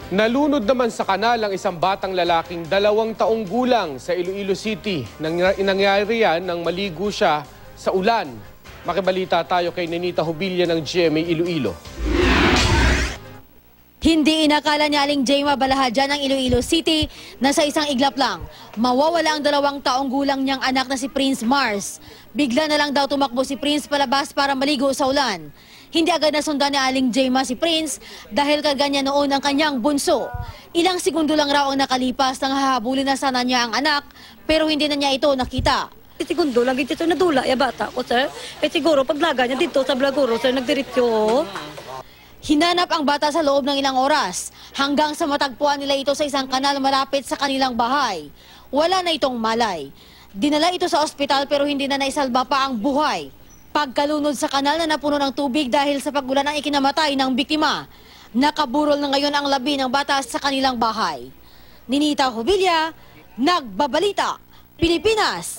Nalunod naman sa kanal ang isang batang lalaking 2 taong gulang sa Iloilo City. Nangyari yan nang maligo siya sa ulan. Makibalita tayo kay Nenita Hubilla ng GMA Iloilo. Hindi inakala ni Aling Jema Balahadyan ng Iloilo City na sa isang iglap lang, mawawala ang 2 taong gulang niyang anak na si Prince Mars. Bigla na lang daw tumakbo si Prince palabas para maligo sa ulan. Hindi agad nasundan ni Aling Jema si Prince dahil kaganyan noon ang kanyang bunso. Ilang segundo lang raw ang nakalipas nang hahabulin na sana niya ang anak pero hindi na niya ito nakita. Segundo lang dito nadula ya bata ko sir. Siguro paglaga niya dito sa Blaguro sir nagdiretso. Hinanap ang bata sa loob ng ilang oras hanggang sa matagpuan nila ito sa isang kanal malapit sa kanilang bahay. Wala na itong malay. Dinala ito sa ospital pero hindi na naisalba pa ang buhay. Pagkalunod sa kanal na napuno ng tubig dahil sa pagulan ang ikinamatay ng biktima. Nakaburol na ngayon ang labi ng bata sa kanilang bahay. Nenita Hubilla, Nagbabalita, Pilipinas.